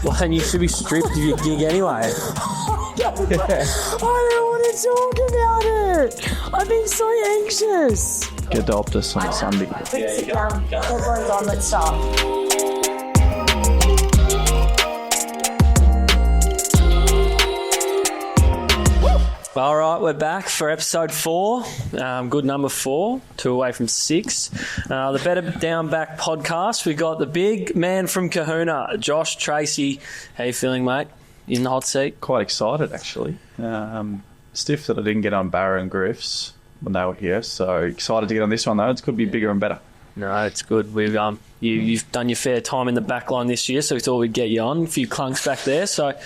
Well, then you should be stripped of your gig anyway. I don't want to talk about it. I've been so anxious. Adopt us on Sunday. Quick, sit down. Everyone's on. Let's start. All right, we're back for episode 4. Good number 4, 2 away from 6. The Better Down Back podcast. We got the big man from Cohuna, Josh Treacy. How you feeling, mate? In the hot seat? Quite excited, actually. Stiff that I didn't get on Barra and Griff's when they were here, so excited to get on this one, though. It could be bigger and better. No, it's good. We've you've done your fair time in the back line this year, so we thought we'd get you on. A few clunks back there, so...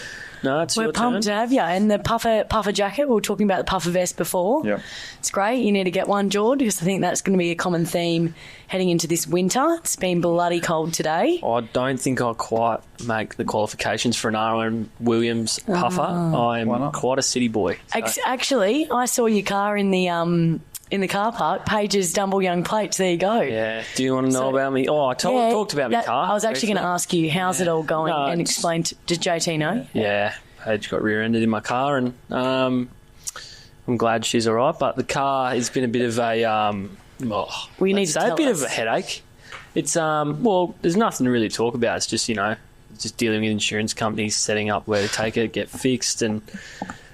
No, it's We're pumped to have you. And the puffer jacket, we were talking about the puffer vest before. Yeah. It's great. You need to get one, George, because I think that's going to be a common theme heading into this winter. It's been bloody cold today. I don't think I'll quite make the qualifications for an Aaron Williams puffer. I'm quite a city boy. So. Actually, I saw your car in the car park, Paige's Dumble Young plates. There you go. Yeah. Do you want to know about me? Oh, talked about my car. I was actually going to ask you, how's it all going? And explain. Does JT know? Yeah. Paige got rear-ended in my car, and I'm glad she's all right. But the car has been a bit of a we need to tell a bit us. of a headache. It's there's nothing to really talk about. It's just just dealing with insurance companies, setting up where to take it, get fixed, and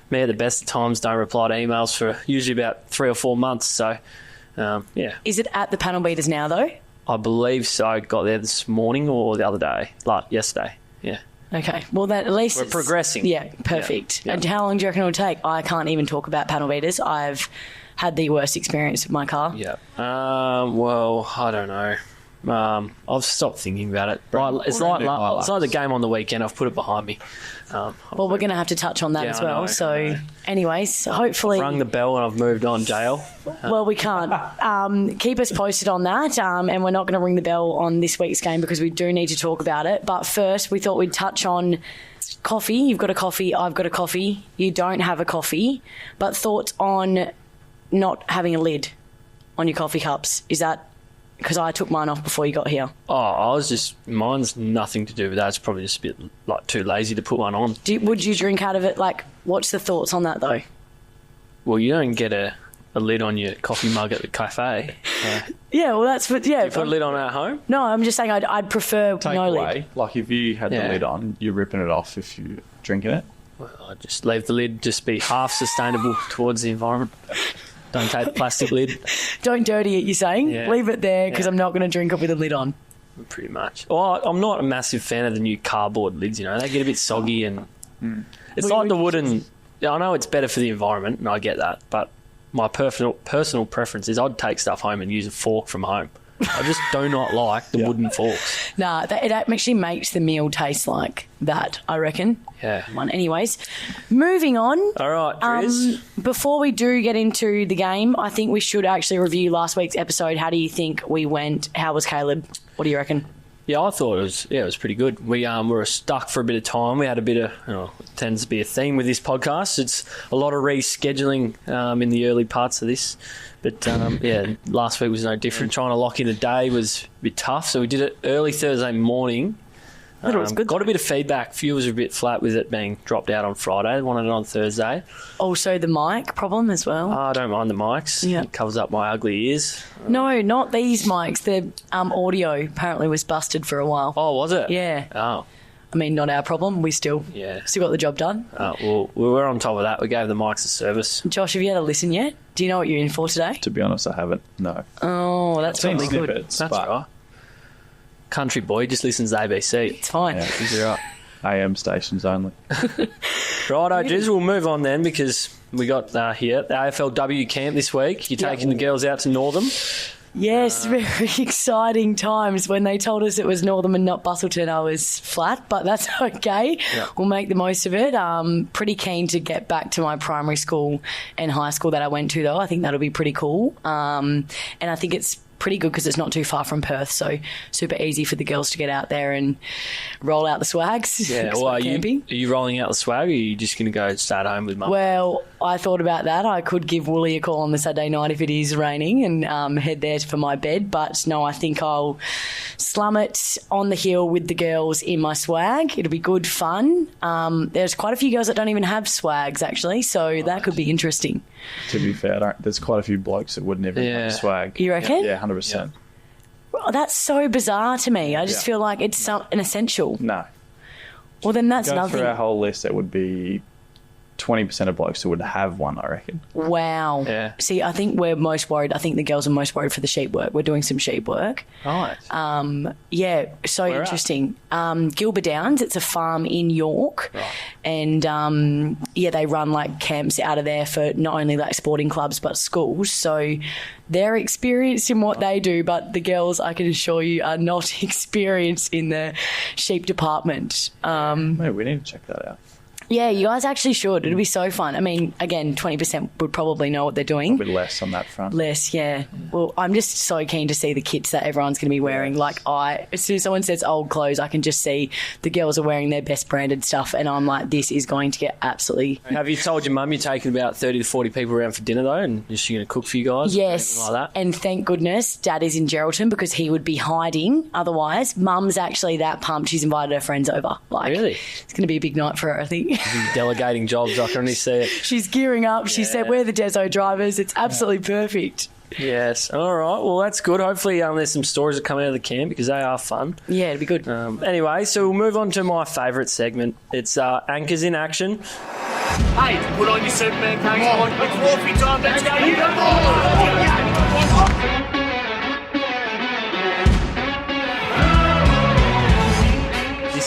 me at the best of times don't reply to emails for usually about 3 or 4 months. So yeah. Is it at the panel beaters now though? I believe so. Got there this morning or the other day, yesterday. Yeah. Okay, well, that at least we're progressing. Yeah, perfect. Yeah. And how long do you reckon it'll take? I can't even talk about panel beaters. I've had the worst experience with my car. Yeah. Well, I don't know. I've stopped thinking about it. It's like the game on the weekend. I've put it behind me. Well, we're going to have to touch on that as well. So, anyways, hopefully... I've rung the bell and I've moved on, jail. Well, we can't. Keep us posted on that, and we're not going to ring the bell on this week's game because we do need to talk about it. But first, we thought we'd touch on coffee. You've got a coffee, I've got a coffee. You don't have a coffee. But thoughts on not having a lid on your coffee cups. Is that... Because I took mine off before you got here. Oh, mine's nothing to do with that. It's probably just a bit too lazy to put one on. Would you drink out of it? What's the thoughts on that though? Well, you don't get a lid on your coffee mug at the cafe. Yeah, well, that's what. Yeah, you put a lid on at home. No, I'm just saying I'd prefer no lid. Like if you had the lid on, you're ripping it off if you're drinking it. Well, I'd just leave the lid, just be half sustainable towards the environment. Don't take the plastic lid. Don't dirty it, you're saying? Yeah. Leave it there because I'm not going to drink it with a lid on. Pretty much. Well, I'm not a massive fan of the new cardboard lids, They get a bit soggy and... It's like the wooden... I know it's better for the environment, and I get that, but my personal preference is I'd take stuff home and use a fork from home. I just do not like the wooden forks. Nah, it actually makes the meal taste like that, I reckon. Yeah. Anyways, moving on. All right, Triz. Before we do get into the game, I think we should actually review last week's episode. How do you think we went? How was Caleb? What do you reckon? Yeah, I thought it was pretty good. We were stuck for a bit of time. We had a bit of, it tends to be a theme with this podcast. It's a lot of rescheduling in the early parts of this. But, last week was no different. Trying to lock in a day was a bit tough. So we did it early Thursday morning. It was good. Got a bit of feedback. Viewers were a bit flat with it being dropped out on Friday. They wanted it on Thursday. Also the mic problem as well. I don't mind the mics. Yeah. It covers up my ugly ears. No, not these mics. The audio apparently was busted for a while. Oh, was it? Yeah. Oh. I mean, not our problem. We still got the job done. Well, we were on top of that. We gave the mics a service. Josh, have you had a listen yet? Do you know what you're in for today? To be honest, I haven't. No. Oh, that's probably good. That's right. Country boy just listens to ABC. It's fine. Yeah, he's right. AM stations only. Righto, Jiz, we'll move on then because we got here the AFLW camp this week. You're taking the girls out to Northam. Yes, very exciting times. When they told us it was Northam and not Bustleton, I was flat, but that's okay. Yeah. We'll make the most of it. Pretty keen to get back to my primary school and high school that I went to, though. I think that'll be pretty cool. And I think it's pretty good because it's not too far from Perth, so super easy for the girls to get out there and roll out the swags. Yeah, well, are you rolling out the swag, or are you just going to go stay at home with mum? Well, I thought about that. I could give Wooly a call on the Saturday night if it is raining and head there for my bed, but no, I think I'll slum it on the hill with the girls in my swag. It'll be good fun. There's quite a few girls that don't even have swags, actually, so that could be interesting. To be fair, there's quite a few blokes that would never have swag. You reckon? Yeah, 100%. Well, that's so bizarre to me. I just feel like it's an essential. No. Well, then that's Go nothing. through our whole list, that would be 20% of blokes who would have one, I reckon. Wow. Yeah. See, I think we're most worried. I think the girls are most worried for the sheep work. We're doing some sheep work. Right. Yeah, so Where interesting. Gilbert Downs, it's a farm in York. Right. And, they run, like, camps out of there for not only, like, sporting clubs but schools. So they're experienced in what they do, but the girls, I can assure you, are not experienced in the sheep department. Maybe we need to check that out. Yeah, you guys actually should. It'll be so fun. I mean, again, 20% would probably know what they're doing. A bit less on that front. Less, yeah. Well, I'm just so keen to see the kits that everyone's going to be wearing. Like, as soon as someone says old clothes, I can just see the girls are wearing their best branded stuff, and I'm like, this is going to get absolutely... Have you told your mum you're taking about 30 to 40 people around for dinner, though, and is she going to cook for you guys? Yes, like that? And thank goodness Dad is in Geraldton because he would be hiding otherwise. Mum's actually that pumped. She's invited her friends over. Like, really? It's going to be a big night for her, I think. Delegating jobs, I can only see it. She's gearing up. She said, we're the Deso drivers. It's absolutely perfect. Yes. All right. Well, that's good. Hopefully there's some stories that come out of the camp because they are fun. Yeah, it'd be good. Anyway, so we'll move on to my favourite segment. It's Anchors in Action. Hey, put on your Superman coats. It's warfing time. Let's go. You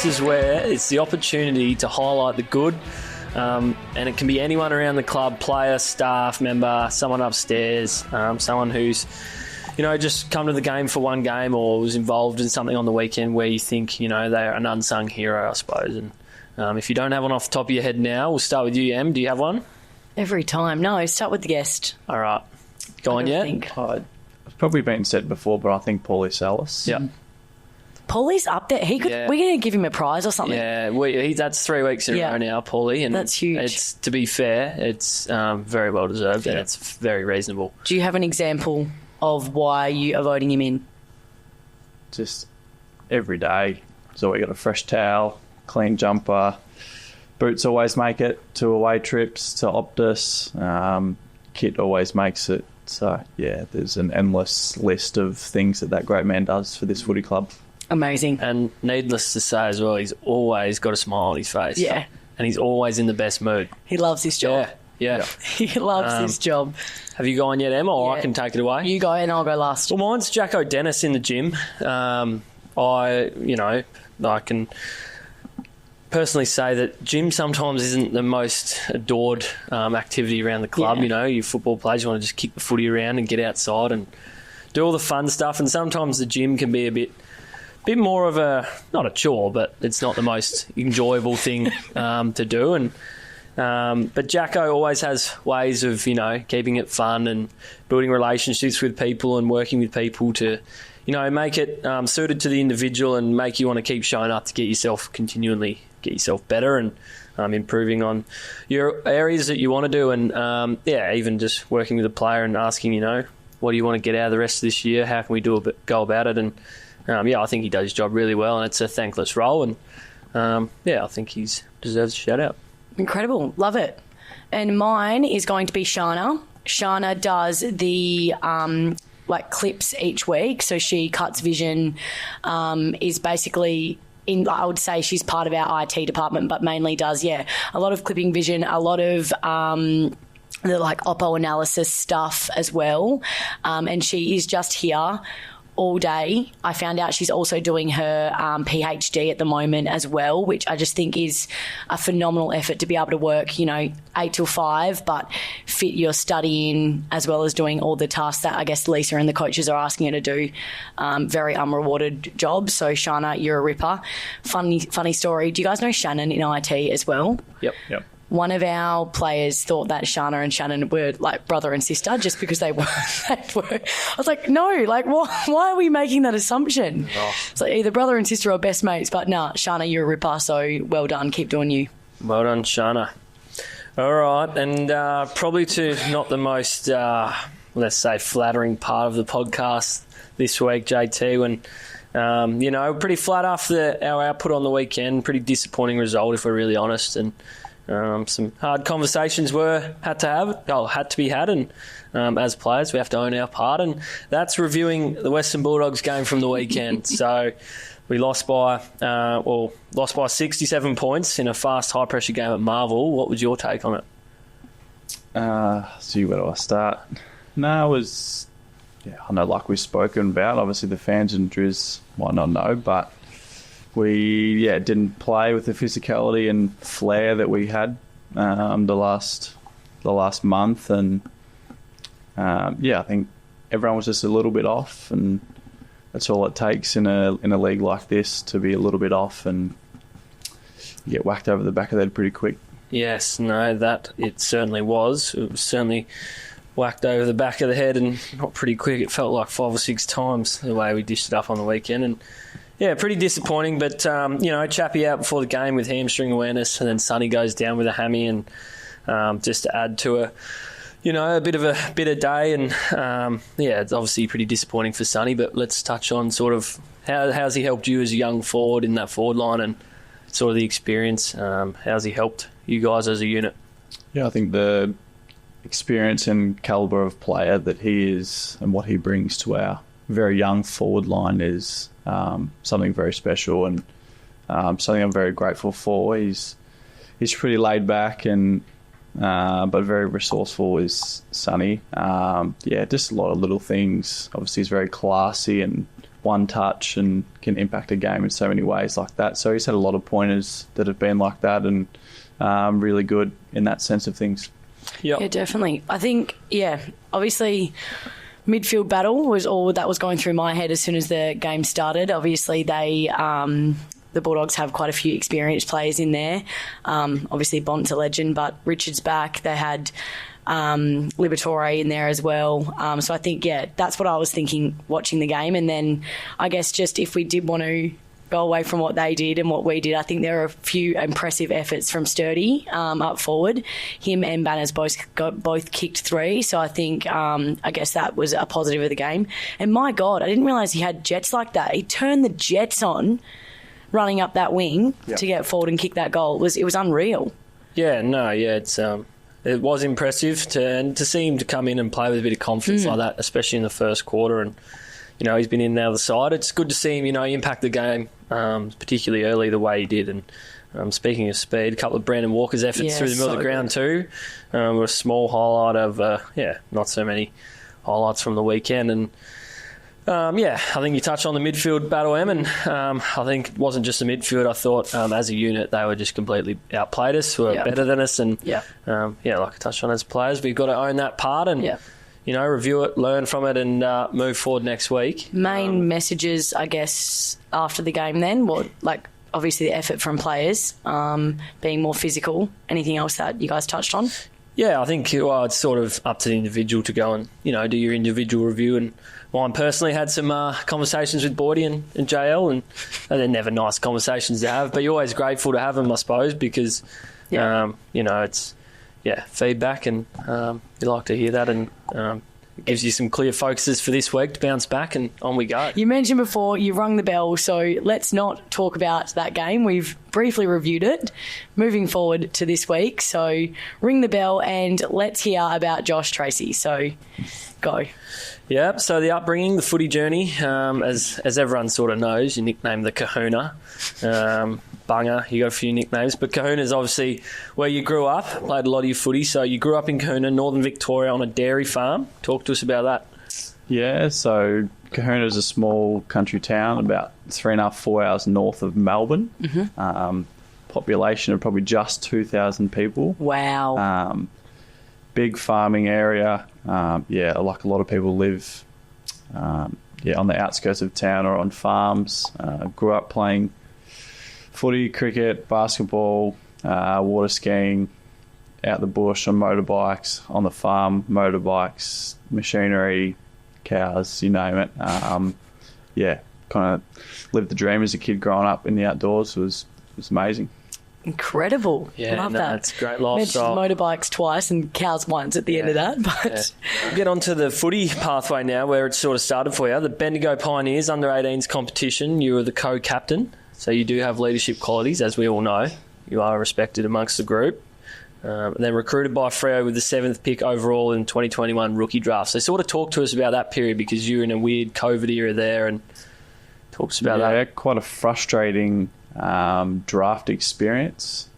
This is where it's the opportunity to highlight the good, and it can be anyone around the club, player, staff member, someone upstairs, someone who's, just come to the game for one game or was involved in something on the weekend where you think, they're an unsung hero, I suppose. And if you don't have one off the top of your head now, we'll start with you, Em. Do you have one? Every time. No, start with the guest. All right. Go on yet? It's probably been said before, but I think Paulie Salas. Yeah. Paulie's up there. He could. Yeah. We're going to give him a prize or something. Yeah, that's 3 weeks in a row now, Paulie. And that's huge. It's, to be fair, it's very well deserved and it's very reasonable. Do you have an example of why you are voting him in? Just every day. So we got a fresh towel, clean jumper. Boots always make it to away trips, to Optus. Kit always makes it. So, yeah, there's an endless list of things that great man does for this footy club. Amazing. And needless to say as well, he's always got a smile on his face. Yeah. And he's always in the best mood. He loves his job. Yeah. He loves his job. Have you gone yet, Emma, or I can take it away? You go and I'll go last. Well, mine's Jacko Dennis in the gym. I can personally say that gym sometimes isn't the most adored activity around the club. Yeah. You football players, you want to just kick the footy around and get outside and do all the fun stuff. And sometimes the gym can be a bit more of not a chore, but it's not the most enjoyable thing to do. But Jacko always has ways of, keeping it fun and building relationships with people and working with people to, make it suited to the individual and make you want to keep showing up to continually get yourself better and improving on your areas that you want to do. And, even just working with a player and asking, what do you want to get out of the rest of this year? How can we go about it? And, I think he does his job really well, and it's a thankless role. And, I think he deserves a shout-out. Incredible. Love it. And mine is going to be Shana. Shana does the clips each week. So she cuts vision, is basically... I would say she's part of our IT department, but mainly does, a lot of clipping vision, a lot of... the oppo analysis stuff as well. And she is just here all day. I found out she's also doing her PhD at the moment as well, which I just think is a phenomenal effort to be able to work, 8 till 5, but fit your study in as well as doing all the tasks that I guess Lisa and the coaches are asking her to do. Very unrewarded job. So Shana, you're a ripper. Funny story. Do you guys know Shannon in IT as well? Yep. one of our players thought that Shana and Shannon were like brother and sister just because they were. I was like, no, like why are we making that assumption? Oh. It's like either brother and sister or best mates, but nah, Shana, you're a ripper, so well done, keep doing you. Well done, Shana. All right, and probably to not the most, let's say, flattering part of the podcast this week, JT, when, pretty flat after our output on the weekend, pretty disappointing result if we're really honest, and some hard conversations had to be had, and as players we have to own our part, and that's reviewing the Western Bulldogs game from the weekend. So we lost by 67 points in a fast, high-pressure game at Marvel. What was your take on it? See, where do I start? No, it was... Yeah, I know, like we've spoken about, obviously the fans and Driz might not know, but we didn't play with the physicality and flair that we had the last month, and I think everyone was just a little bit off, and that's all it takes in a league like this, to be a little bit off and you get whacked over the back of the head pretty quick. Yes, no, that it certainly was. It was certainly whacked over the back of the head, and not pretty quick. It felt like 5 or 6 times the way we dished it up on the weekend, and yeah, pretty disappointing. But Chappie out before the game with hamstring awareness, and then Sonny goes down with a hammy, and just to add to a bit of a bitter day, and it's obviously pretty disappointing for Sonny. But let's touch on sort of how's he helped you as a young forward in that forward line, and sort of the experience. How's he helped you guys as a unit? Yeah, I think the experience and calibre of player that he is and what he brings to our very young forward line is something very special, and something I'm very grateful for. He's pretty laid back and but very resourceful is Sonny. Just a lot of little things. Obviously he's very classy and one touch and can impact a game in so many ways like that. So he's had a lot of pointers that have been like that, and really good in that sense of things. Yep. Yeah, definitely. I think, obviously midfield battle was all that was going through my head as soon as the game started. Obviously the Bulldogs have quite a few experienced players in there. Obviously Bont's a legend, but Richard's back. They had Liberatore in there as well. So I think, that's what I was thinking watching the game. And then I guess just if we did want to go away from what they did and what we did, I think there are a few impressive efforts from Sturdy up forward. Him and Banners both kicked 3, so I think I guess that was a positive of the game. And my God, I didn't realise he had jets like that. He turned the jets on running up that wing to get forward and kick that goal. It was unreal. It's it was impressive to see him to come in and play with a bit of confidence like that, especially in the first quarter. And he's been in the other side. It's good to see him, impact the game, particularly early the way he did. And speaking of speed, a couple of Brandon Walker's efforts through the middle of the ground too were a small highlight of, not so many highlights from the weekend. And, I think you touched on the midfield battle, Em, and I think it wasn't just the midfield. I thought as a unit they were just completely outplayed us, were better than us. And, like I touched on as players, we've got to own that part and... review it, learn from it, and move forward next week. Main messages, I guess, after the game then, obviously the effort from players, being more physical. Anything else that you guys touched on? Yeah, I think it's sort of up to the individual to go and, do your individual review. And mine personally had some conversations with Boydie and JL, and they're never nice conversations to have, but you're always grateful to have them, I suppose, because, it's... feedback, and you like to hear that, and it gives you some clear focuses for this week to bounce back, and on we go. You mentioned before you rung the bell, so let's not talk about that game. We've briefly reviewed it. Moving forward to this week, so ring the bell and let's hear about Josh Treacy. So go. Yeah, so the upbringing, the footy journey, as everyone sort of knows, you nicknamed the Cohuna. Bunga, you got a few nicknames, but Cohuna is obviously where you grew up, played a lot of your footy. So you grew up in Cohuna, Northern Victoria, on a dairy farm. Talk to us about that. Yeah, so Cohuna is a small country town about 3.5, 4 hours north of Melbourne. Population of probably just 2,000 people. Wow. Big farming area. Like a lot of people live on the outskirts of town or on farms. Grew up playing footy, cricket, basketball, water skiing, out the bush on motorbikes, on the farm, motorbikes, machinery, cows, you name it. Kind of lived the dream as a kid growing up in the outdoors. Was amazing. Incredible. Yeah, Love that. That's a great lifestyle. Mentioned motorbikes twice and cows once at the end of that. But Get on to the footy pathway now, where it sort of started for you. The Bendigo Pioneers under-18s competition, you were the co-captain, so you do have leadership qualities, as we all know. You are respected amongst the group. And then recruited by Freo with the 7th pick overall in 2021 rookie draft. So sort of talk to us about that period, because you were in a weird COVID era there, and talk to us about that. Yeah, quite a frustrating draft experience.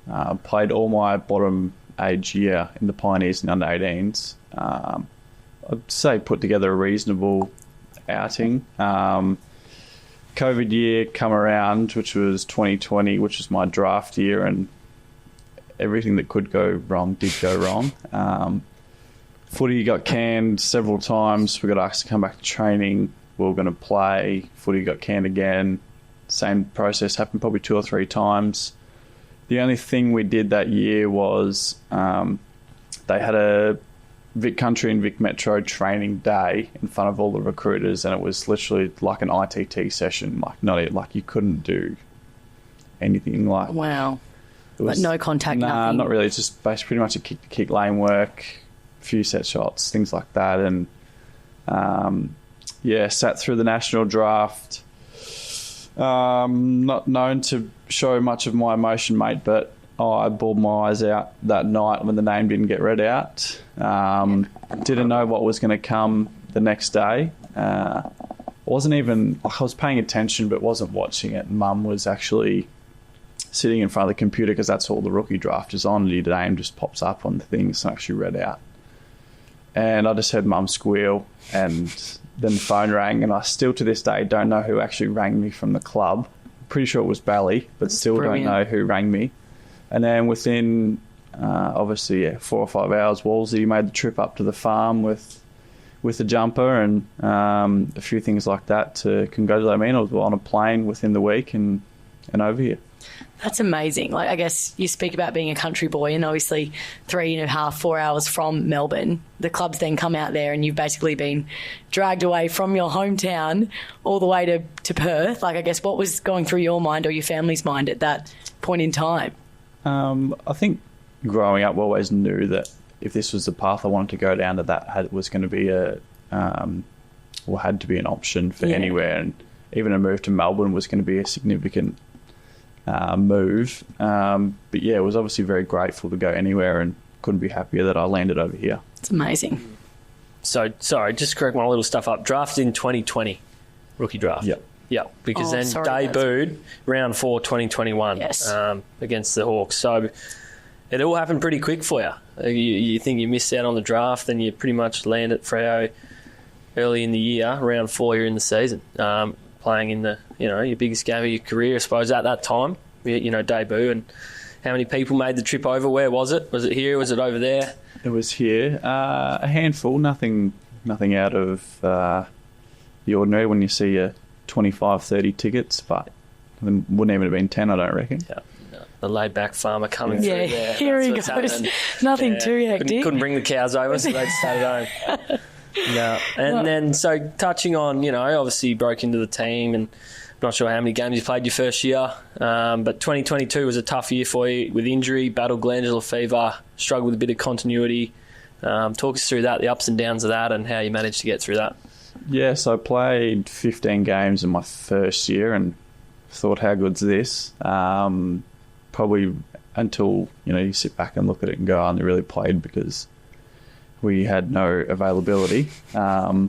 Played all my bottom age year in the Pioneers and under-18s. I'd say put together a reasonable outing. COVID year come around, which was 2020, which was my draft year, and everything that could go wrong did go wrong. Footy got canned several times. We got asked to come back to training. We were going to play. Footy got canned again. Same process happened probably 2 or 3 times. The only thing we did that year was they had a Vic Country and Vic Metro training day in front of all the recruiters, and it was literally like an ITT session. Like you couldn't do anything like. wow. It was, no contact, nah, nothing. not really. It's just basically pretty much a kick-to-kick lane work, a few set shots, things like that. And sat through the national draft. Not known to show much of my emotion, mate, but I bawled my eyes out that night when the name didn't get read out. Didn't know what was going to come the next day. Wasn't even, I was paying attention but wasn't watching it. Mum was actually sitting in front of the computer, because that's all the rookie draft is on. Your name just pops up on the thing. It's not actually read out. And I just heard Mum squeal, and then the phone rang, and I still to this day don't know who actually rang me from the club. Pretty sure it was Bally, but still don't know who rang me. And then within, 4 or 5 hours, Wolsey made the trip up to the farm with the jumper and a few things like that to congratulate me. And I was on a plane within the week and over here. That's amazing. Like, I guess you speak about being a country boy, and obviously 3.5, 4 hours from Melbourne, the clubs then come out there and you've basically been dragged away from your hometown all the way to Perth. Like, I guess what was going through your mind or your family's mind at that point in time? I think growing up, we always knew that if this was the path I wanted to go down, that was going to be had to be an option for anywhere, and even a move to Melbourne was going to be a significant move. But yeah, I was obviously very grateful to go anywhere and couldn't be happier that I landed over here. It's amazing. So, sorry, just to correct my little stuff up. Drafted in 2020, rookie draft. Yep, because then debuted round 4, 2021 against the Hawks. So it all happened pretty quick for you. You think you missed out on the draft, then you pretty much land at Freo early in the year, round 4 here in the season, playing in the your biggest game of your career, I suppose, at that time. Debut. And how many people made the trip over? Where was it? Was it here? Was it over there? It was here. A handful. Nothing out of the ordinary when you see a 25, 30 tickets, but wouldn't even have been 10, I don't reckon. Yeah. The laid-back farmer coming through there. Yeah, here he goes. Happening. Nothing too hectic. Couldn't bring the cows over, so they'd stay at home. No. And then, so touching on, obviously you broke into the team, and I'm not sure how many games you played your first year, but 2022 was a tough year for you with injury, battled glandular fever, struggled with a bit of continuity. Talk us through that, the ups and downs of that, and how you managed to get through that. Yes, I played 15 games in my first year and thought, how good's this? Probably until, you sit back and look at it and go, I only really played because we had no availability. I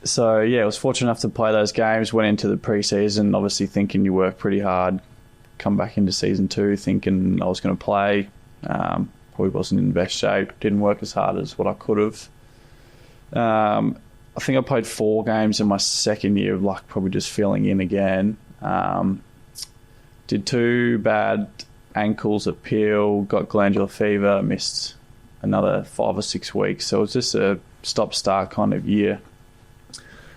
was fortunate enough to play those games, went into the pre-season, obviously thinking you work pretty hard, come back into season 2 thinking I was going to play. Probably wasn't in the best shape, didn't work as hard as what I could have. I think I played 4 games in my second year of probably just filling in again. Did 2 bad ankles at Peel, got glandular fever, missed another 5 or 6 weeks. So it was just a stop-start kind of year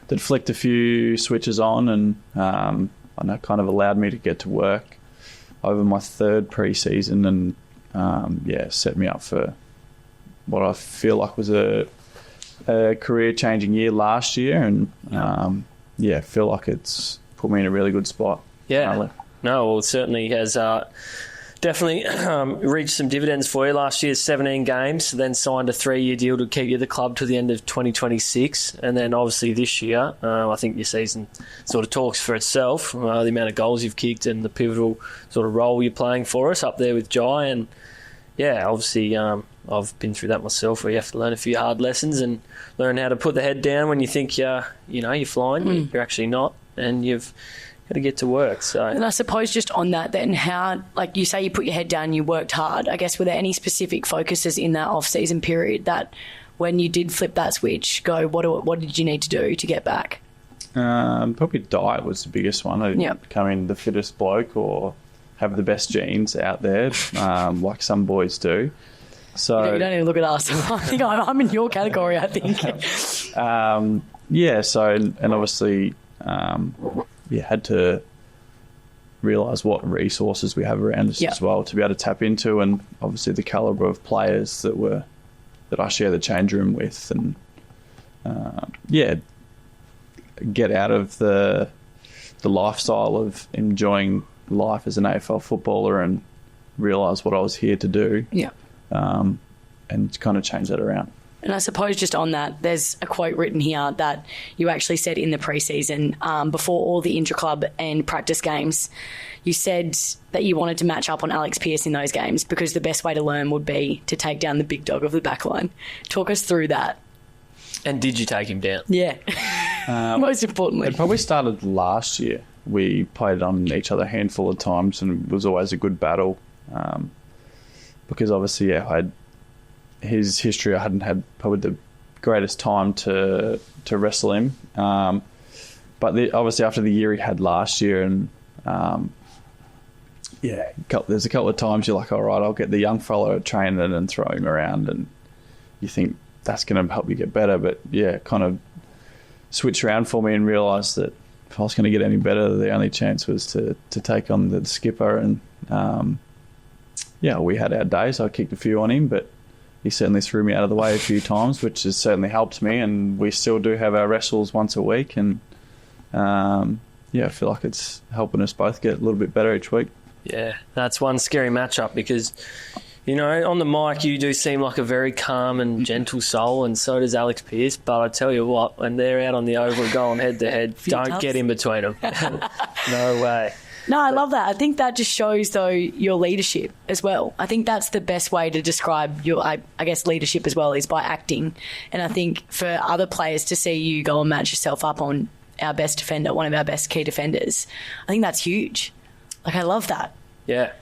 that flicked a few switches on, and that kind of allowed me to get to work over my 3rd pre-season and set me up for what I feel like was a career-changing year last year, and feel like it's put me in a really good spot. Yeah, no, well, it certainly has definitely reached some dividends for you. Last year, 17 games, then signed a 3-year deal to keep you at the club to the end of 2026, and then obviously this year, I think your season sort of talks for itself. The amount of goals you've kicked and the pivotal sort of role you're playing for us up there with Jai, and obviously I've been through that myself, where you have to learn a few hard lessons and learn how to put the head down when you think you're flying. You're actually not, and you've got to get to work. So, and I suppose just on that, then, how, like you say, you put your head down, you worked hard. I guess, were there any specific focuses in that off-season period that, when you did flip that switch, what did you need to do to get back? Probably diet was the biggest one. Becoming the fittest bloke or have the best genes out there, like some boys do. So you don't even look at us. I think I'm in your category, I think. So, and obviously, had to realise what resources we have around us as well to be able to tap into, and obviously the calibre of players that I share the change room with, and get out of the lifestyle of enjoying life as an AFL footballer and realise what I was here to do. And kind of change that around. And I suppose just on that, there's a quote written here that you actually said in the pre-season, before all the intra-club and practice games, you said that you wanted to match up on Alex Pearce in those games because the best way to learn would be to take down the big dog of the backline. Talk us through that. And did you take him down? Yeah. Most importantly. It probably started last year. We played on each other a handful of times, and it was always a good battle. Because obviously, his history, I hadn't had probably the greatest time to wrestle him. But obviously after the year he had last year, and there's a couple of times you're like, all right, I'll get the young fella to train it and throw him around, and you think that's going to help you get better. But kind of switch around for me and realise that if I was going to get any better, the only chance was to take on the skipper. And we had our days. I kicked a few on him, but he certainly threw me out of the way a few times, which has certainly helped me. And we still do have our wrestles once a week. And, I feel like it's helping us both get a little bit better each week. Yeah, that's one scary matchup because, on the mic you do seem like a very calm and gentle soul, and so does Alex Pearce. But I tell you what, when they're out on the oval going head-to-head, don't get in between them. No way. No, I love that. I think that just shows, though, your leadership as well. I think that's the best way to describe your, I guess, leadership as well, is by acting. And I think for other players to see you go and match yourself up on our best defender, one of our best key defenders, I think that's huge. Like, I love that. Yeah.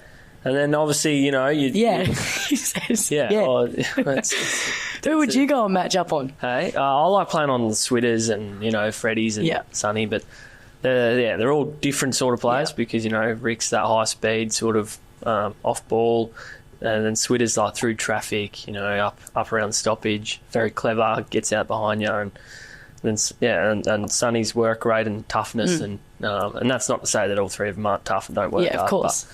And then obviously, he says, who would you go and match up on? Hey, I like playing on the Switters and, Freddies and Sonny, but they're all different sort of players because, Rick's that high speed sort of off ball, and then Switter's like through traffic, up around stoppage, very clever, gets out behind you, and then and Sonny's work rate and toughness, and that's not to say that all three of them aren't tough and don't work hard. Yeah, of course.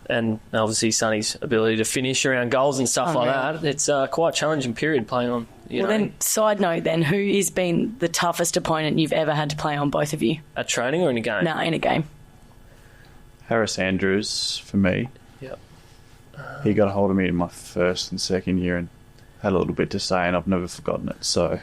And obviously Sonny's ability to finish around goals and stuff like that. It's quite a challenging period playing on. Then, side note then, who has been the toughest opponent you've ever had to play on, both of you? At training or in a game? No, in a game. Harris Andrews for me. Yep. He got a hold of me in my first and second year and had a little bit to say, and I've never forgotten it. So,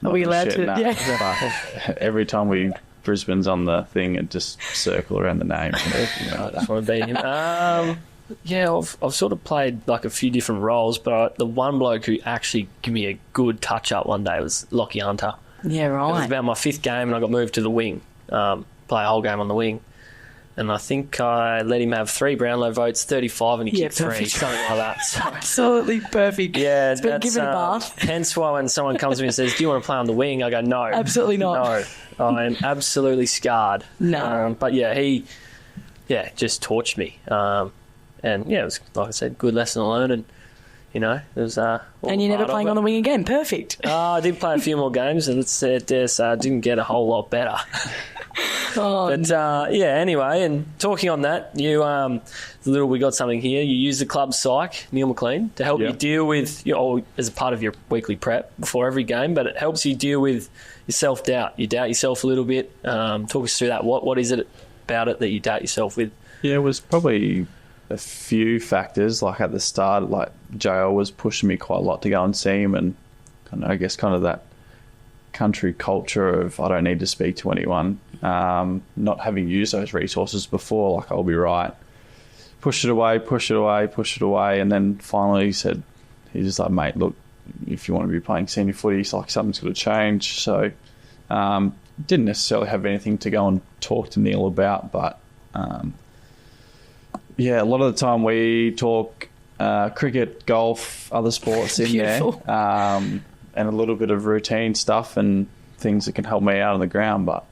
are we allowed to? But every time Brisbane's on the thing and just circle around the name. I just want to beat him. I've sort of played like a few different roles, but the one bloke who actually gave me a good touch-up one day was Lockie Hunter. Yeah, right. It was about my fifth game and I got moved to the wing, play a whole game on the wing. And I think I let him have 3 Brownlow votes, 35, and he kicked 3, something like that. So, absolutely perfect. Yeah, it's been given a bath. Hence why when someone comes to me and says, do you want to play on the wing? I go, no. Absolutely not. No, I am absolutely scarred. No. But he just torched me. And it was, like I said, good lesson to learn. And, it was... and you're never playing on the wing again. Perfect. I did play a few more games, and I didn't get a whole lot better. Anyway, and talking on that, you we got something here. You use the club psych, Neil McLean, to help you deal with as a part of your weekly prep before every game, but it helps you deal with your self-doubt. You doubt yourself a little bit. Talk us through that. What is it about it that you doubt yourself with? Yeah, it was probably a few factors. Like at the start, like JL was pushing me quite a lot to go and see him, and I guess kind of that country culture of I don't need to speak to anyone. Not having used those resources before, like I'll be right. Push it away, and then finally he's just like, mate, look, if you want to be playing senior footy, it's like something's got to change. So didn't necessarily have anything to go and talk to Neil about, but a lot of the time we talk cricket, golf, other sports in there. And a little bit of routine stuff and things that can help me out on the ground. But,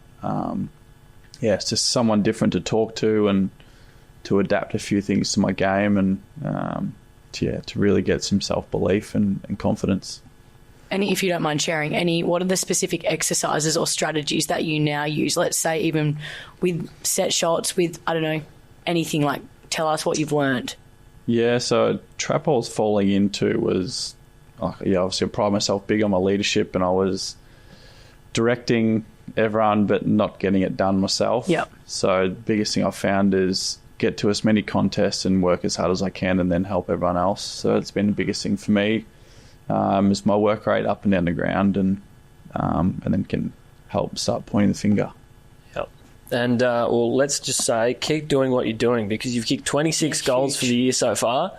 it's just someone different to talk to and to adapt a few things to my game and, to really get some self-belief and confidence. And if you don't mind sharing, what are the specific exercises or strategies that you now use? Let's say even with set shots, with, I don't know, anything, like tell us what you've learned. Yeah, so trap I was falling into was... obviously I pride myself big on my leadership, and I was directing everyone but not getting it done myself. Yep. So the biggest thing I've found is get to as many contests and work as hard as I can and then help everyone else. So it's been the biggest thing for me, is my work rate up and down the ground, and then can help start pointing the finger. Yep. And, let's just say keep doing what you're doing, because you've kicked 26 goals for the year so far.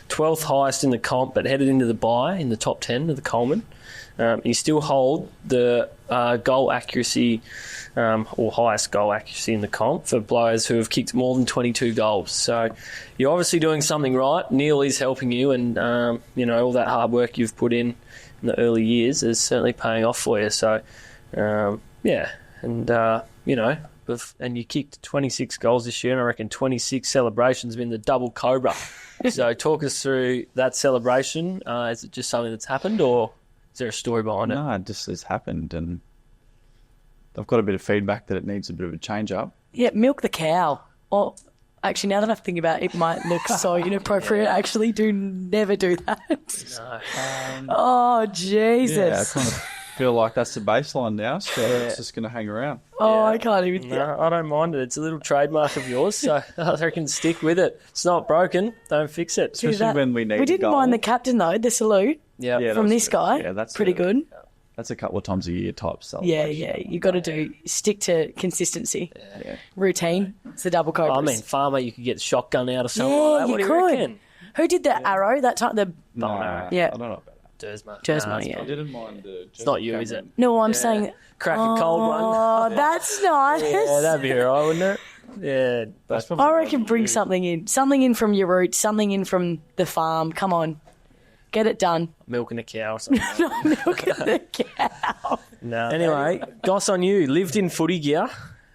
12th highest in the comp, but headed into the bye in the top 10 of the Coleman. You still hold the goal accuracy, or highest goal accuracy in the comp for players who have kicked more than 22 goals. So you're obviously doing something right. Neil is helping you, and all that hard work you've put in the early years is certainly paying off for you. So and you kicked 26 goals this year, and I reckon 26 celebrations have been the double cobra. So talk us through that celebration. Is it just something that's happened, or is there a story behind it? No, it just has happened, and I've got a bit of feedback that it needs a bit of a change-up. Yeah, milk the cow. Or actually, now that I think about it, it might look so inappropriate. Yeah. Actually, never do that. No. Jesus. Yeah, I kind of feel like that's the baseline now, so it's just going to hang around. Oh, I can't even think. No, I don't mind it. It's a little trademark of yours, so I reckon stick with it. It's not broken. Don't fix it. Especially when we need We didn't mind the captain, though, the salute from this guy. Yeah, that's pretty good. That's a couple of times a year type stuff. Yeah. You got to stick to consistency. Yeah. Routine. It's the double cobras. I mean, Farmer, you could get the shotgun out or something like that. What do you could. reckon? Who did the arrow that time? No, arrow. Yeah. I don't know about that. Dersma, yeah. I didn't mind the... It's not you, is it? No, I'm saying... Crack a cold one. Oh, that's nice. Yeah, that'd be all right, wouldn't it? Yeah. I reckon bring something in. Something in from your roots, something in from the farm. Come on. Get it done. Milking a cow or something. Not milking the cow. No. Anyway, Goss on you. Lived in footy gear.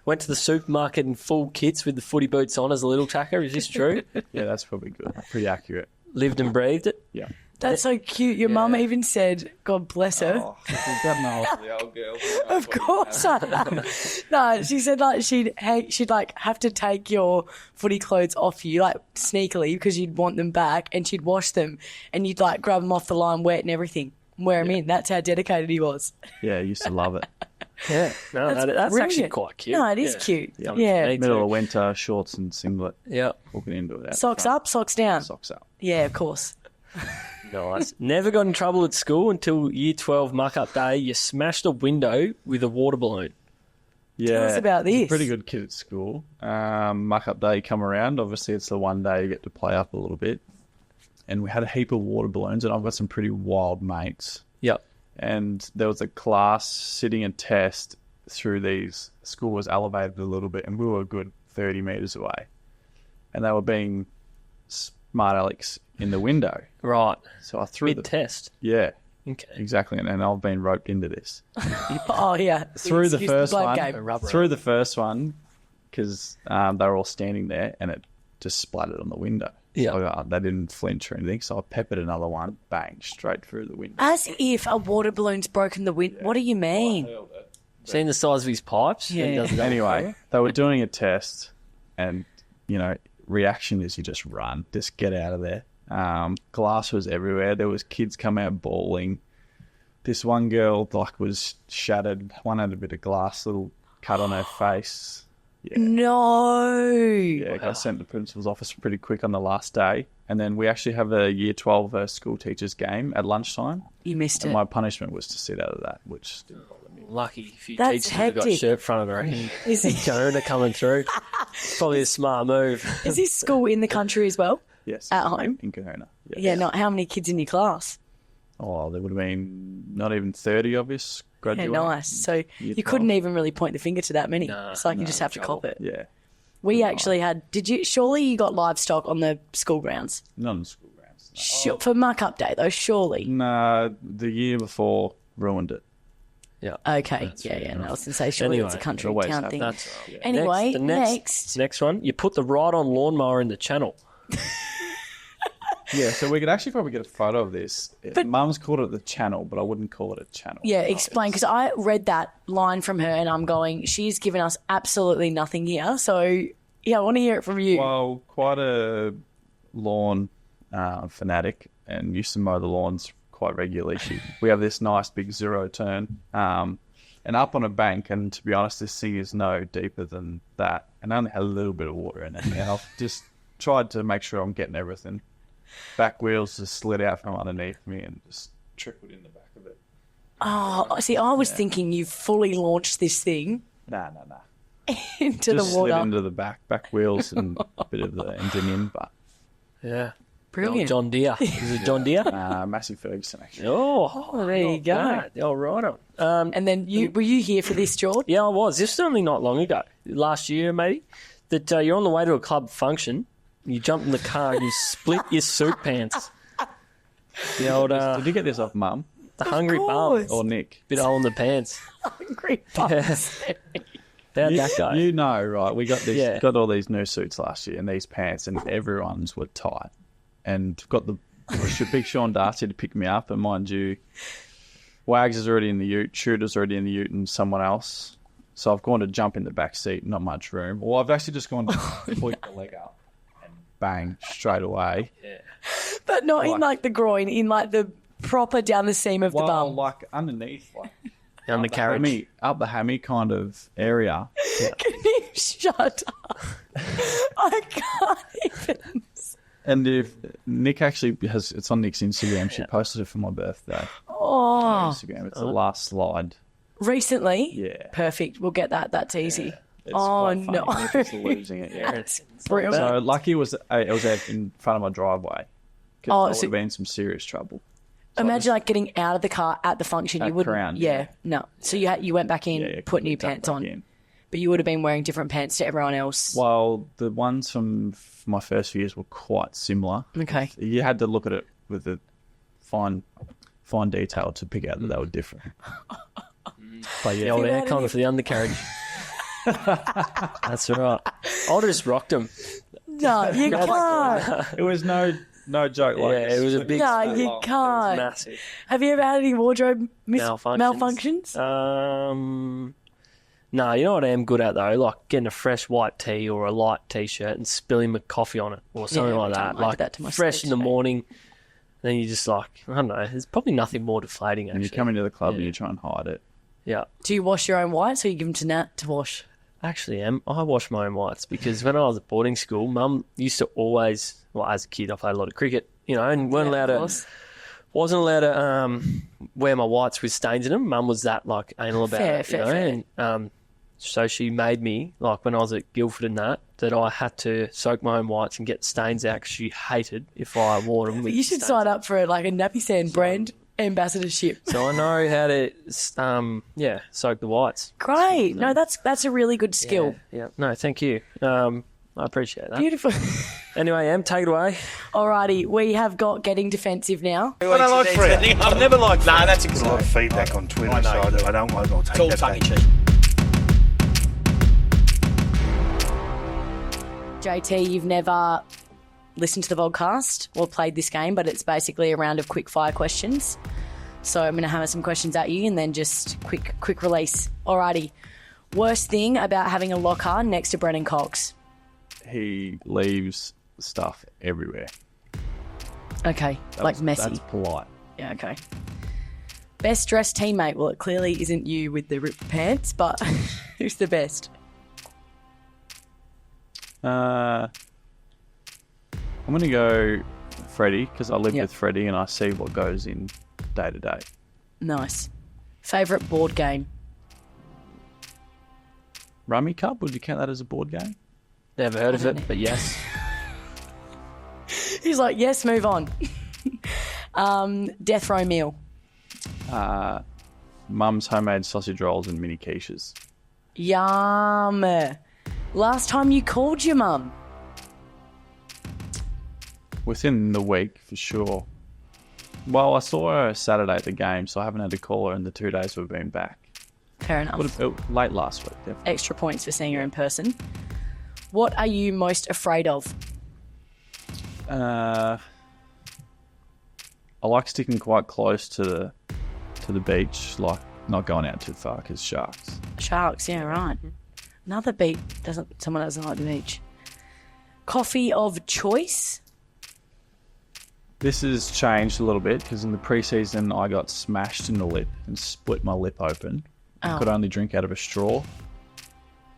Went to the supermarket in full kits with the footy boots on as a little tacker. Is this true? Yeah, that's probably good. Pretty accurate. Lived and breathed it? Yeah. That's so cute. Your mum even said, God bless her. Oh, the old girl. Of course I know. No, she said like she'd like have to take your footy clothes off you like sneakily because you'd want them back, and she'd wash them and you'd like grab them off the line wet and everything, wear them in. That's how dedicated he was. Yeah, I used to love it. Yeah, no, that's actually quite cute. No, it is cute. Yeah. Yeah. Middle of winter, shorts and singlet. Yeah. Walking into it. Socks up, socks down. Socks up. Yeah, of course. Nice. Never got in trouble at school until year 12 muck-up day. You smashed a window with a water balloon. Yeah. Tell us about this. Pretty good kid at school. Muck-up day come around. Obviously, it's the one day you get to play up a little bit. And we had a heap of water balloons, and I've got some pretty wild mates. Yep. And there was a class sitting a test through these. School was elevated a little bit, and we were a good 30 metres away. And they were being smart alecks in the window. Right. So I threw Mid-test. Yeah. Okay. Exactly. And I've been roped into this. Oh, yeah. Through the first one. Through the first one, because they were all standing there, and it just splattered on the window. Yeah. So they didn't flinch or anything, so I peppered another one, bang, straight through the window. As if a water balloon's broken the window. What do you mean? Seen the size of his pipes? Yeah. He does that Anyway, before. they were doing a test, and reaction is you just run, just get out of there. Glass was everywhere. There was kids come out bawling. This one girl was shattered. One had a bit of glass, little cut on her face. Yeah. No. Yeah, got sent to the principal's office pretty quick on the last day. And then we actually have a Year 12 school teachers game at lunchtime. You missed And it. my punishment was to sit out of that, which didn't bother me. Lucky if you That's teachers have got hectic. shirt front of her. Is it- Cohuna coming through. It's probably a smart move. Is this school in the country as well? Yes. At home? In Cohuna. Yeah, not how many kids in your class? Oh, there would have been not even 30 of us Yeah, graduating. nice. So Year you 12. couldn't even really point the finger to that many. Nah, it's like you just have to cop it. Yeah. We actually had, surely you got livestock on the school grounds? Not in school grounds. For muck-up day though, surely. No, the year before ruined it. Yeah. Okay, yeah. No, I was going to say, surely it's a Anyway, country always town have thing. That's Anyway, the next. next one. You put the ride-on lawnmower in the channel. Yeah, so we could actually probably get a photo of this. Mum's called it the channel, but I wouldn't call it a channel. Yeah, explain, because I read that line from her and I'm going, she's given us absolutely nothing here. So, yeah, I want to hear it from you. Well, quite a lawn fanatic and used to mow the lawns quite regularly. We have this nice big zero turn and up on a bank, and to be honest, this thing is no deeper than that and only had a little bit of water in it. And I've just tried to make sure I'm getting everything. Back wheels just slid out from underneath me and just trickled in the back of it. Oh, see, I was thinking you fully launched this thing Nah. into Just the water. slid into the back wheels and a bit of the engine in, but Yeah. Brilliant. John Deere. Is it John Deere? Massey Ferguson actually. Oh, there you go. Right. Oh, right on. And then were you here for this, George? Yeah, I was. This was only not long ago. Last year, maybe. That you're on the way to a club function. You jump in the car and you split your suit pants. The old, Did you get this off Mum the hungry bum. course. or Nick? Bit hole in the pants. Hungry bums. How'd that go? You know, right? We got this, Yeah. got all these new suits last year and these pants, and everyone's were tight. And got the big Sean Darcy to pick me up, and mind you, Wags is already in the ute, Shooter's already in the ute, and someone else. So I've gone to jump in the back seat, not much room. Well, I've actually just gone to flick the leg up and bang straight away. But not in like the groin, in like the proper down the seam of the Well, bum. like underneath, like On the carriage. up the hammy kind of area. Can you shut up? I can't even. And if Nick actually has, it's on Nick's Instagram. She posted it for my birthday. Oh, On Instagram. It's the last slide. recently? Yeah. Perfect. We'll get that. That's easy. It's Oh, quite funny. no. Nick is losing it. Yeah. That's brilliant. So lucky it was out in front of my driveway. Oh, Oh, would so- have been some serious trouble. Imagine like getting out of the car at the function. You At wouldn't. Crown, yeah. yeah. No. So you went back in, put new tucked pants back on, in. but you would have been wearing different pants to everyone else. Well, the ones from my first few years were quite similar. Okay. You had to look at it with a fine detail to pick out that they were different. But The yeah, old you had aircon any- for the undercarriage. That's all right. I just rocked them. No, you can't. it was no joke. Like Yeah, it was a big. No, it you was can't. massive. Have you ever had any wardrobe Malfunctions? malfunctions? No, you know what I am good at though? Like getting a fresh white tee or a light t-shirt and spilling my coffee on it or something Yeah, like I that. don't like Like that to my fresh in the stage, morning. Then you just like, I don't know, there's probably nothing more deflating And actually. you come into the club and Yeah. you try and hide it. Yeah. Do you wash your own whites or you give them to Nat to wash? Actually, I wash my own whites because when I was at boarding school, Mum used to always, well, as a kid, I played a lot of cricket, you know, and wasn't allowed to wear my whites with stains in them. Mum was that like anal about it, you know, and so she made me like when I was at Guildford and that I had to soak my own whites and get stains out because she hated if I wore them. With You should stains. sign up for like a Nappy Sand brand ambassadorship. So I know how to, soak the whites. Great. No, that's a really good skill. Yeah. No, thank you. I appreciate that. Beautiful. Anyway, Em, take it away. Alrighty, we have got getting defensive now. I don't like threatening. I've never liked Nah, that's a good a lot one. of feedback on Twitter, so I don't like. I'll take Cool, that tongue in back. cheek. JT, you've never listened to the podcast or played this game, but it's basically a round of quick fire questions. So I'm going to hammer some questions at you and then just quick release. Alrighty. Worst thing about having a locker next to Brennan Cox? He leaves stuff everywhere. Okay, messy. That's polite. Yeah, okay. Best dressed teammate? Well, it clearly isn't you with the ripped pants, but who's the best? I'm going to go Freddie because I live with Freddie and I see what goes in day to day. Nice. Favourite board game? Rummy Cup? Would you count that as a board game? Never heard of it, but yes. He's like, yes, move on. Death row meal? Mum's homemade sausage rolls and mini quiches. Yum. Last time you called your mum? Within the week, for sure. Well, I saw her Saturday at the game, so I haven't had to call her in the 2 days we've been back. Fair enough. Late last week, definitely. Extra points for seeing her in person. What are you most afraid of? I like sticking quite close to the beach, like not going out too far because sharks. Sharks, yeah, right. Another beach. Someone doesn't like the beach. Coffee of choice? This has changed a little bit because in the pre-season I got smashed in the lip and split my lip open. I could only drink out of a straw.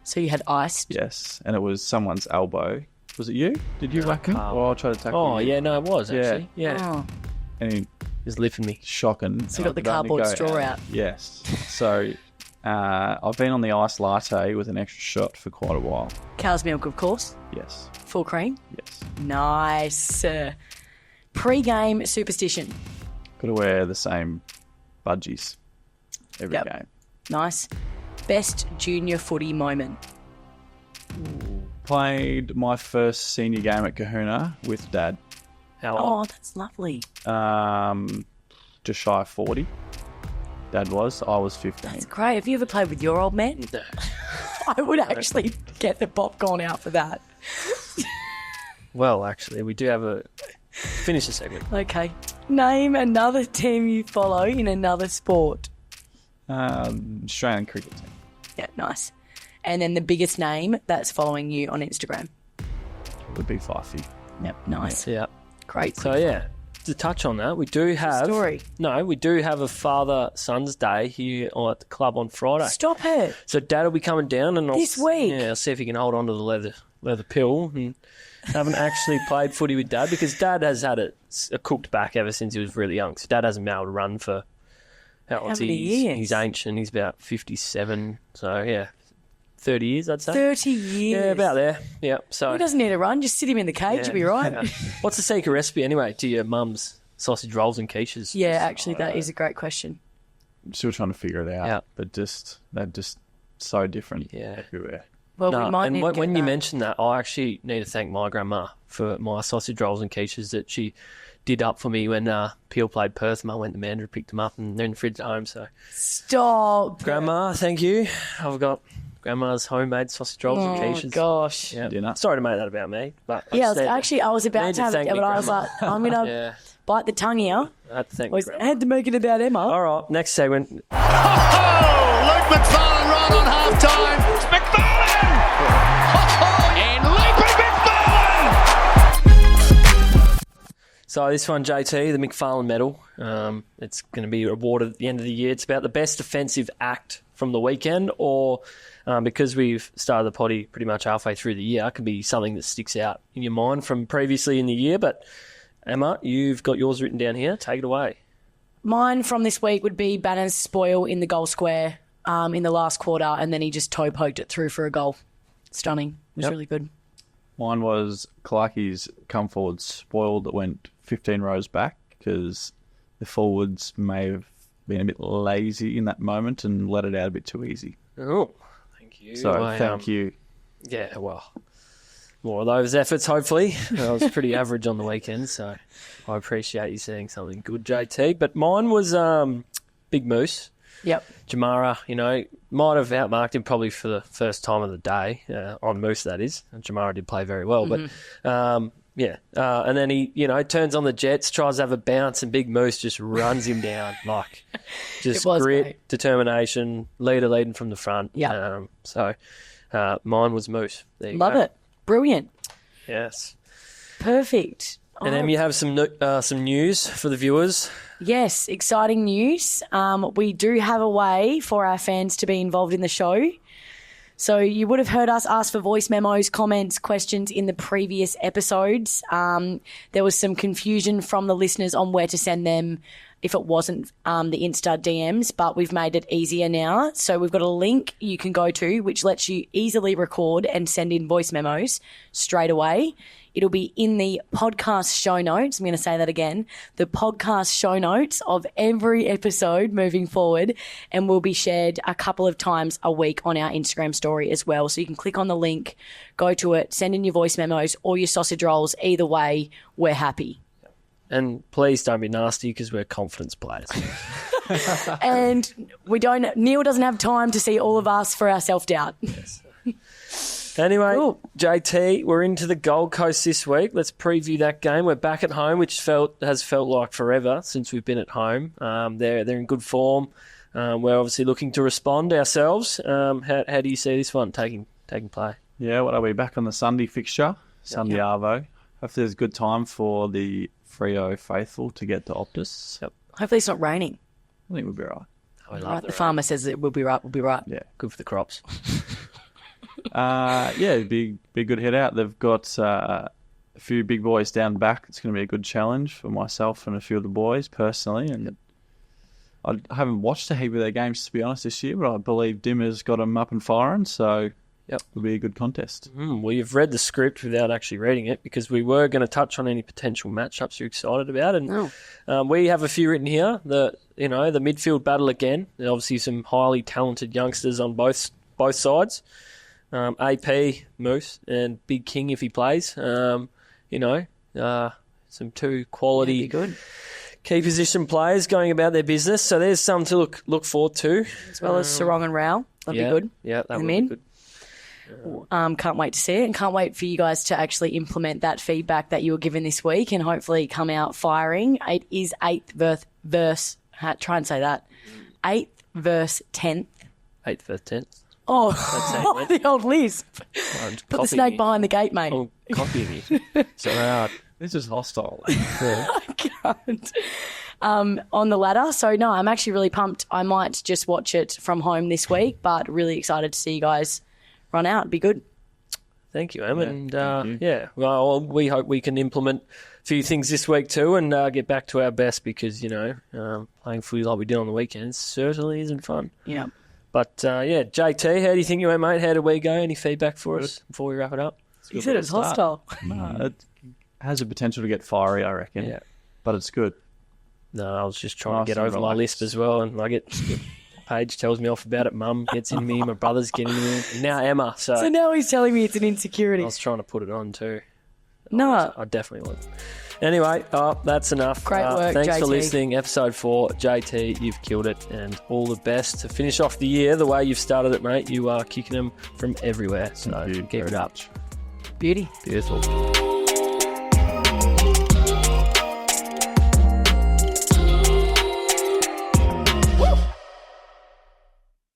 So you had iced? Yes, and it was someone's elbow. Was it you? Did you whack him? Or I'll try to tackle you. Oh, yeah, no, it was, actually. Yeah. Oh. And he He's lifting me. shocking. So you got the cardboard straw out. Yes. So I've been on the iced latte with an extra shot for quite a while. Cow's milk, of course. Yes. Full cream. Yes. Nice. Pre-game superstition. Got to wear the same budgies every game. Nice. Best junior footy moment. Played my first senior game at Cohuna with Dad. How old? Oh, that's lovely. Just shy of 40. Dad was. I was 15. That's great. Have you ever played with your old man? No. I would actually get the popcorn out for that. Well, actually, we do have a... Finish the segment. Okay. Name another team you follow in another sport. Australian cricket team. Yeah, nice. And then the biggest name that's following you on Instagram. Would be Fifey. Yep, nice. Yeah. Great. So, yeah, to touch on that, we do have... Story. No, we do have a Father-Son's Day here at the club on Friday. Stop it. So Dad will be coming down and This week? Yeah, I'll see if he can hold on to the leather pill. And haven't actually played footy with Dad because Dad has had a cooked back ever since he was really young. So Dad hasn't been able to run for... How many years? He's ancient. He's about 57. So, yeah, 30 years, I'd say. 30 years. Yeah, about there. Yeah. So He doesn't need to run. Just sit him in the cage. You'll be right. Yeah. What's the secret recipe anyway to your mum's sausage rolls and quiches? Yeah, actually, that is a great question. I'm still trying to figure it out. Yeah. But they're just so different Yeah. everywhere. Well, No, we might and need to get when you that. mentioned that, I actually need to thank my grandma for my sausage rolls and quiches that she did up for me when Peel played Perth. Mum went to Mandurah, picked them up, and they're in the fridge at home. So, Stop. Grandma, thank you. I've got Grandma's homemade sausage rolls and quiches. Gosh. Yeah. Dinner. Sorry to make that about me, but Yeah, I I was about need to have it, thank but me, I was Grandma. like, I'm going to Yeah, bite the tongue here. I had to thank I Grandma. had to make it about Emma. All right, next segment. Luke McFarland right on half-time. It's McFarland! And leaping McFarland! So this one, JT, the McFarland medal. It's going to be awarded at the end of the year. It's about the best defensive act from the weekend, or because we've started the potty pretty much halfway through the year, it could be something that sticks out in your mind from previously in the year. But Emma, you've got yours written down here. Take it away. Mine from this week would be Bannon's spoil in the goal square in the last quarter, and then he just toe poked it through for a goal. Stunning. It was really good. Mine was Clarky's come forward spoiled that went 15 rows back because the forwards may have been a bit lazy in that moment and let it out a bit too easy. Oh, thank you. So thank you. Yeah, well, more of those efforts, hopefully. I was pretty average on the weekend, so I appreciate you saying something good, JT. But mine was Big Moose. Yep. Jamara, might have outmarked him probably for the first time of the day, on Moose, that is. And Jamara did play very well. But Yeah, and then he, turns on the jets, tries to have a bounce, and Big Moose just runs him down. Like, just It was grit, great. determination, leading from the front. Yeah. So mine was Moose. There you Love go. it. Brilliant. Yes. Perfect. And Em, you have some news for the viewers. Yes, exciting news. We do have a way for our fans to be involved in the show. So you would have heard us ask for voice memos, comments, questions in the previous episodes. There was some confusion from the listeners on where to send them if it wasn't the Insta DMs, but we've made it easier now. So we've got a link you can go to which lets you easily record and send in voice memos straight away. It'll be in the podcast show notes. I'm going to say that again. The podcast show notes of every episode moving forward, and will be shared a couple of times a week on our Instagram story as well. So you can click on the link, go to it, send in your voice memos or your sausage rolls. Either way, we're happy. And please don't be nasty because we're confidence players. And Neil doesn't have time to see all of us for our self-doubt. Anyway, Cool. JT, we're into the Gold Coast this week. Let's preview that game. We're back at home, which has felt like forever since we've been at home. They're in good form. We're obviously looking to respond ourselves. How do you see this one taking play? Yeah, what are we back on the Sunday fixture? Sunday Arvo. Hopefully there's a good time for the Freo faithful to get to Optus. Yep. Hopefully it's not raining. I think we'll be right. I love Right, the the farmer says it will be right. We'll be right. Yeah. Good for the crops. It'd be a good head out. They've got a few big boys down back. It's going to be a good challenge for myself and a few of the boys personally. And I haven't watched a heap of their games, to be honest, this year, but I believe Dimmer's got them up and firing, so it'll be a good contest. Well, you've read the script without actually reading it because we were going to touch on any potential matchups you're excited about. And we have a few written here. The midfield battle again. There are obviously some highly talented youngsters on both sides. AP, Moose, and Big King if he plays. Some two quality Good. key position players going about their business. So there's some to look forward to. As well as Sarong and Rao. That'd be good. Yeah, that would in. be good. Can't wait to see it, and can't wait for you guys to actually implement that feedback that you were given this week and hopefully come out firing. It is 8th verse. Try and say that. 8th verse 10th. 8th verse 10th. Oh, That's it, the old Lisp. I'm Put the copying snake you. behind the gate, mate. I'm copying you. So hard. This is hostile. Can't. On the ladder. So, no, I'm actually really pumped. I might just watch it from home this week, but really excited to see you guys run out. It'd be good. Thank you, Em. thank you. Well, we hope we can implement a few things this week too and get back to our best because, playing footy like we did on the weekends certainly isn't fun. Yeah. But, JT, how do you think you went, mate? How did we go? Any feedback for us before we wrap it up? You said it was hostile. It has the potential to get fiery, I reckon. Yeah. But it's good. No, I was just trying Nice to get and over my relaxed. lisp as well, and I get Paige tells me off about it. Mum gets in me, my brother's getting in me, and now Emma. So So now he's telling me it's an insecurity. I was trying to put it on too. No. I definitely was. Anyway, that's enough. Great work, thanks for JT. listening. Episode 4, JT, you've killed it, and all the best to finish off the year the way you've started it, mate. You are kicking them from everywhere, so Thank you keep very it up. much. Beauty. Beautiful.